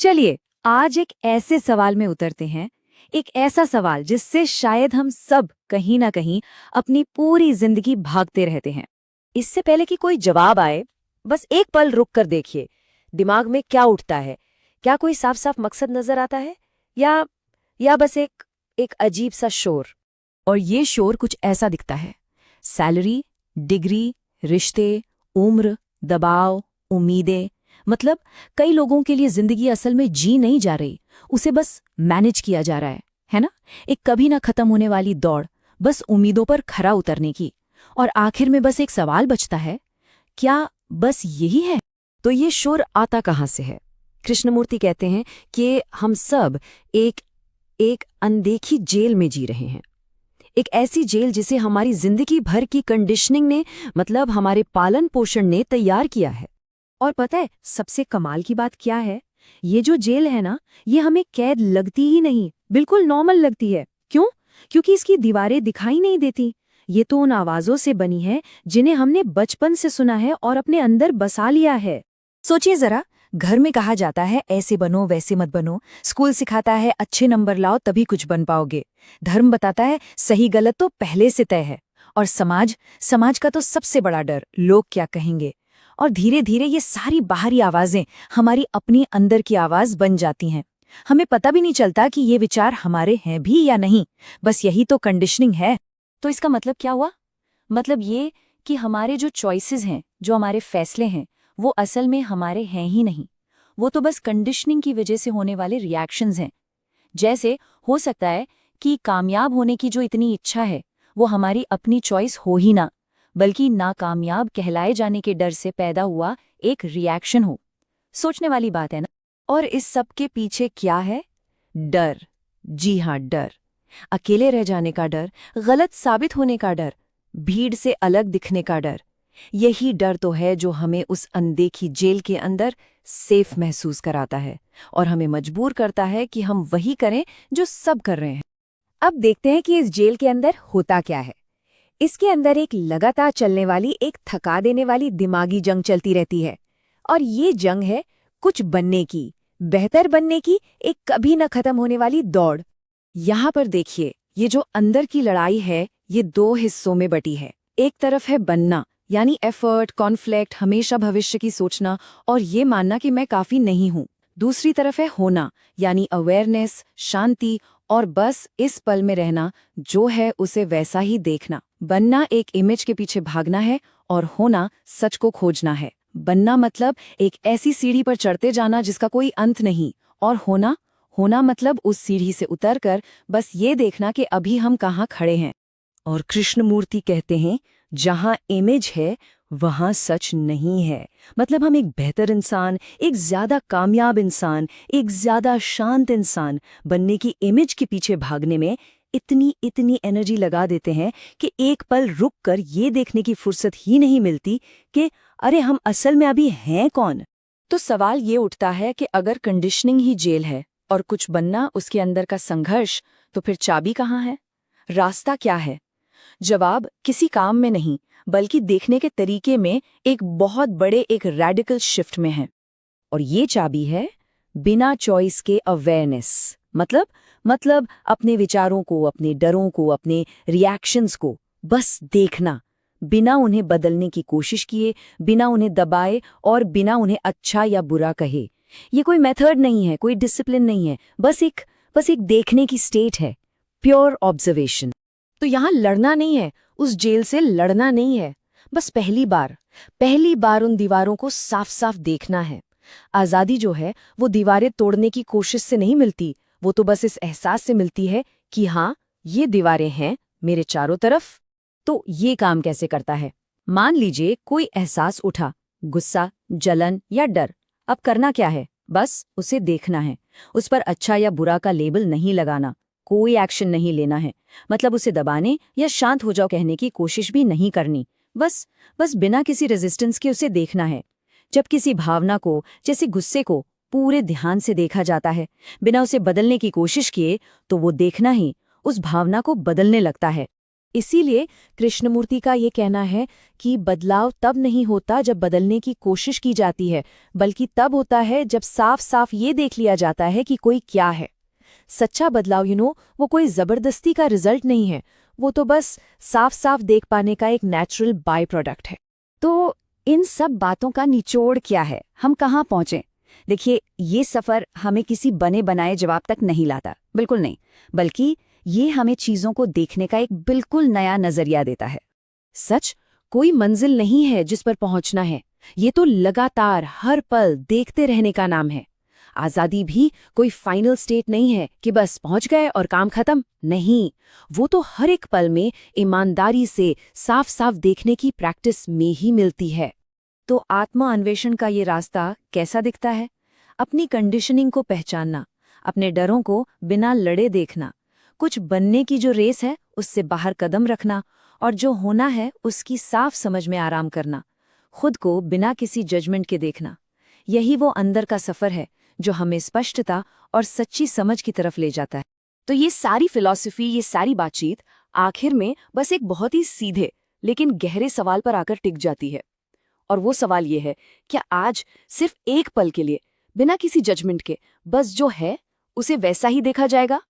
चलिए आज एक ऐसे सवाल में उतरते हैं, एक ऐसा सवाल जिससे शायद हम सब कहीं ना कहीं अपनी पूरी जिंदगी भागते रहते हैं। इससे पहले कि कोई जवाब आए, बस एक पल रुक कर देखिए, दिमाग में क्या उठता है? क्या कोई साफ साफ मकसद नजर आता है या बस एक एक अजीब सा शोर? और ये शोर कुछ ऐसा दिखता है। सैलरी, डिग्री, रिश्ते, उम्र, दबाव, उम्मीदें। मतलब कई लोगों के लिए जिंदगी असल में जी नहीं जा रही, उसे बस मैनेज किया जा रहा है ना? एक कभी ना खत्म होने वाली दौड़, बस उम्मीदों पर खरा उतरने की। और आखिर में बस एक सवाल बचता है, क्या बस यही है? तो ये शोर आता कहाँ से है? कृष्णमूर्ति कहते हैं कि हम सब एक एक अनदेखी जेल में जी रहे हैं। एक ऐसी जेल जिसे हमारी जिंदगी भर की कंडीशनिंग ने, मतलब हमारे पालन पोषण ने तैयार किया है। और पता है सबसे कमाल की बात क्या है? ये जो जेल है ना, ये हमें कैद लगती ही नहीं, बिल्कुल नॉर्मल लगती है। क्यों? क्योंकि इसकी दीवारें दिखाई नहीं देती। ये तो उन आवाजों से बनी है जिन्हें हमने बचपन से सुना है और अपने अंदर बसा लिया है। सोचिए जरा, घर में कहा जाता है ऐसे बनो वैसे मत बनो, स्कूल सिखाता है अच्छे नंबर लाओ तभी कुछ बन पाओगे, धर्म बताता है सही गलत तो पहले से तय है, और समाज समाज का तो सबसे बड़ा डर, लोग क्या कहेंगे। और धीरे धीरे ये सारी बाहरी आवाजें हमारी अपनी अंदर की आवाज बन जाती हैं। हमें पता भी नहीं चलता कि ये विचार हमारे हैं भी या नहीं, बस यही तो कंडीशनिंग है। तो इसका मतलब क्या हुआ? मतलब ये कि हमारे जो चॉइसेस हैं, जो हमारे फैसले हैं, वो असल में हमारे हैं ही नहीं। वो तो बस कंडीशनिंग की वजह से होने वाले रिएक्शंस हैं। जैसे हो सकता है कि कामयाब होने की जो इतनी इच्छा है, वो हमारी अपनी चॉइस हो ही ना, बल्कि नाकामयाब कहलाए जाने के डर से पैदा हुआ एक रिएक्शन हो। सोचने वाली बात है ना? और इस सब के पीछे क्या है? डर। जी हाँ, डर। अकेले रह जाने का डर, गलत साबित होने का डर, भीड़ से अलग दिखने का डर। यही डर तो है जो हमें उस अनदेखी जेल के अंदर सेफ महसूस कराता है और हमें मजबूर करता है कि हम वही करें जो सब कर रहे हैं। अब देखते हैं कि इस जेल के अंदर होता क्या है। इसके अंदर एक लगातार चलने वाली, एक थका देने वाली दिमागी जंग चलती रहती है। और ये जंग है कुछ बनने की, बेहतर बनने की, एक कभी न खत्म होने वाली दौड़। यहाँ पर देखिए, ये जो अंदर की लड़ाई है, ये दो हिस्सों में बटी है। एक तरफ है बनना, यानी एफर्ट, कॉन्फ्लिक्ट, हमेशा भविष्य की सोचना और ये मानना कि मैं काफी नहीं हूँ। दूसरी तरफ है होना, यानी अवेयरनेस, शांति और बस इस पल में रहना, जो है उसे वैसा ही देखना। बनना एक इमेज के पीछे भागना है और होना सच को खोजना है। बनना मतलब एक ऐसी सीढ़ी पर चढ़ते जाना जिसका कोई अंत नहीं, और होना मतलब उस सीढ़ी से उतरकर बस ये देखना कि अभी हम कहाँ खड़े हैं। और कृष्णमूर्ति कहते हैं, जहां इमेज है वहां सच नहीं है। मतलब हम एक बेहतर इंसान, एक ज्यादा कामयाब इंसान, एक ज्यादा शांत इंसान बनने की इमेज के पीछे भागने में इतनी एनर्जी लगा देते हैं कि एक पल रुक कर ये देखने की फुर्सत ही नहीं मिलती कि अरे हम असल में अभी हैं कौन। तो सवाल ये उठता है कि अगर कंडीशनिंग ही जेल है और कुछ बनना उसके अंदर का संघर्ष, तो फिर चाबी कहाँ है? रास्ता क्या है? जवाब किसी काम में नहीं, बल्कि देखने के तरीके में, एक बहुत बड़े, एक रैडिकल शिफ्ट में है। और ये चाबी है बिना चॉइस के अवेयरनेस। मतलब अपने विचारों को, अपने डरों को, अपने रिएक्शंस को बस देखना, बिना उन्हें बदलने की कोशिश किए, बिना उन्हें दबाए और बिना उन्हें अच्छा या बुरा कहे। ये कोई मेथड नहीं है, कोई डिसिप्लिन नहीं है, बस एक देखने की स्टेट है, प्योर ऑब्जर्वेशन। तो यहाँ लड़ना नहीं है, उस जेल से लड़ना नहीं है, बस पहली बार उन दीवारों को साफ साफ देखना है। आज़ादी जो है वो दीवारें तोड़ने की कोशिश से नहीं मिलती, वो तो बस इस एहसास से मिलती है कि हाँ, ये दीवारें हैं मेरे चारों तरफ। तो ये काम कैसे करता है? मान लीजिए कोई एहसास उठा, गुस्सा, जलन या डर। अब करना क्या है? बस उसे देखना है। उस पर अच्छा या बुरा का लेबल नहीं लगाना, कोई एक्शन नहीं लेना है। मतलब उसे दबाने या शांत हो जाओ कहने की कोशिश भी नहीं करनी। बस बिना किसी रेजिस्टेंस के उसे देखना है। जब किसी भावना को, जैसे गुस्से को, पूरे ध्यान से देखा जाता है, बिना उसे बदलने की कोशिश किए, तो वो देखना ही उस भावना को बदलने लगता है। इसीलिए कृष्णमूर्ति का ये कहना है कि बदलाव तब नहीं होता जब बदलने की कोशिश की जाती है, बल्कि तब होता है जब साफ साफ ये देख लिया जाता है कि कोई क्या है। सच्चा बदलाव वो कोई जबरदस्ती का रिजल्ट नहीं है, वो तो बस साफ साफ देख पाने का एक नेचुरल बाय प्रोडक्ट है। तो इन सब बातों का निचोड़ क्या है, हम कहाँ पहुंचे? देखिए, ये सफर हमें किसी बने बनाए जवाब तक नहीं लाता, बिल्कुल नहीं, बल्कि ये हमें चीजों को देखने का एक बिल्कुल नया नजरिया देता है। सच कोई मंजिल नहीं है जिस पर पहुंचना है, ये तो लगातार हर पल देखते रहने का नाम है। आजादी भी कोई फाइनल स्टेट नहीं है कि बस पहुंच गए और काम खत्म। नहीं, वो तो हर एक पल में ईमानदारी से साफ साफ देखने की प्रैक्टिस में ही मिलती है। तो आत्मा अन्वेषण का ये रास्ता कैसा दिखता है? अपनी कंडीशनिंग को पहचानना, अपने डरों को बिना लड़े देखना, कुछ बनने की जो रेस है उससे बाहर कदम रखना, और जो होना है उसकी साफ समझ में आराम करना, खुद को बिना किसी जजमेंट के देखना। यही वो अंदर का सफर है जो हमें स्पष्टता और सच्ची समझ की तरफ ले जाता है। तो ये सारी फिलॉसफी, ये सारी बातचीत आखिर में बस एक बहुत ही सीधे लेकिन गहरे सवाल पर आकर टिक जाती है। और वो सवाल ये है, क्या आज सिर्फ एक पल के लिए, बिना किसी जजमेंट के, बस जो है उसे वैसा ही देखा जाएगा?